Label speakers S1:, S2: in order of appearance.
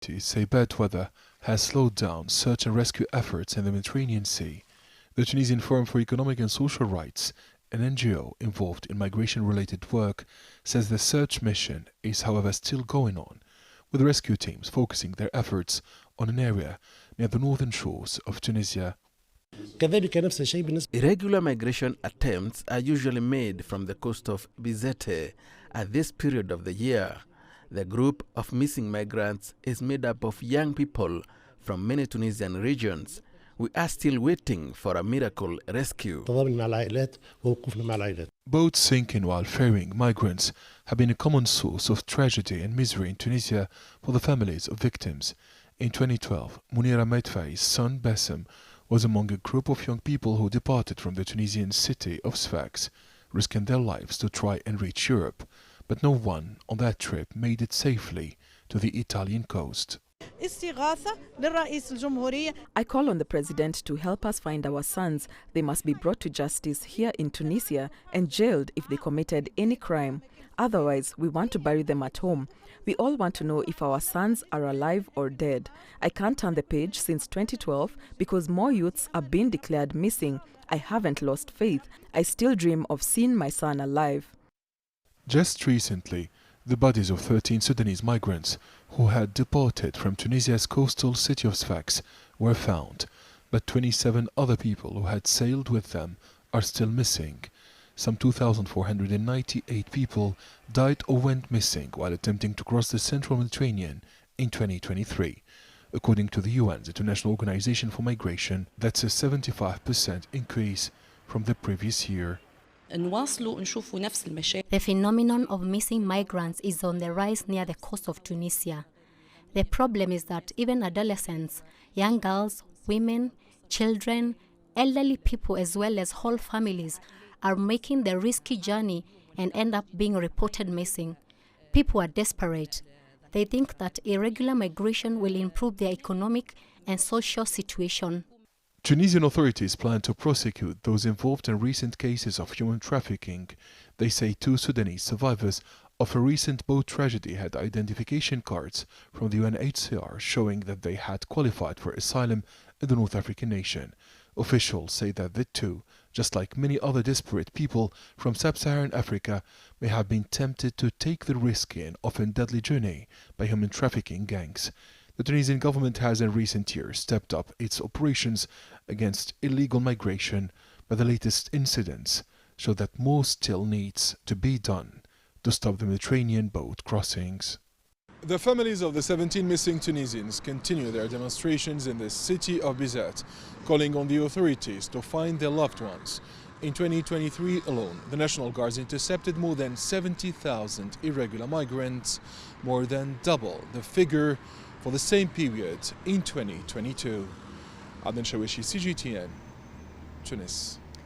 S1: Say bad weather has slowed down search and rescue efforts in the Mediterranean Sea. The Tunisian Forum for Economic and Social Rights, an NGO involved in migration-related work, says the search mission is however still going on, with rescue teams focusing their efforts on an area near the northern shores of Tunisia.
S2: Irregular migration attempts are usually made from the coast of Bizerte at this period of the year. The group of missing migrants is made up of young people from many Tunisian regions. We are still waiting for a miracle rescue.
S1: Boats sinking while ferrying migrants have been a common source of tragedy and misery in Tunisia for the families of victims. In 2012, Munira Medfai's son Bassem was among a group of young people who departed from the Tunisian city of Sfax, risking their lives to try and reach Europe. But no one on that trip made it safely to the Italian coast.
S3: I call on the president to help us find our sons. They must be brought to justice here in Tunisia and jailed if they committed any crime. Otherwise, we want to bury them at home. We all want to know if our sons are alive or dead. I can't turn the page since 2012 because more youths are being declared missing. I haven't lost faith. I still dream of seeing my son alive.
S1: Just recently, the bodies of 13 Sudanese migrants who had departed from Tunisia's coastal city of Sfax were found, but 27 other people who had sailed with them are still missing. Some 2,498 people died or went missing while attempting to cross the central Mediterranean in 2023. According to the UN, the International Organization for Migration, that's a 75% increase from the previous year.
S4: The phenomenon of missing migrants is on the rise near the coast of Tunisia. The problem is that even adolescents, young girls, women, children, elderly people as well as whole families are making the risky journey and end up being reported missing. People are desperate. They think that irregular migration will improve their economic and social situation.
S1: Tunisian authorities plan to prosecute those involved in recent cases of human trafficking. They say 2 Sudanese survivors of a recent boat tragedy had identification cards from the UNHCR showing that they had qualified for asylum in the North African nation. Officials say that the two, just like many other desperate people from sub-Saharan Africa, may have been tempted to take the risky and often deadly journey by human trafficking gangs. The Tunisian government has in recent years stepped up its operations against illegal migration, but the latest incidents show that more still needs to be done to stop the Mediterranean boat crossings. The families of the 17 missing Tunisians continue their demonstrations in the city of Bizerte, calling on the authorities to find their loved ones. In 2023 alone, the National Guards intercepted more than 70,000 irregular migrants, more than double the figure for the same period in 2022. Adnan Shawishi, CGTN, Tunis.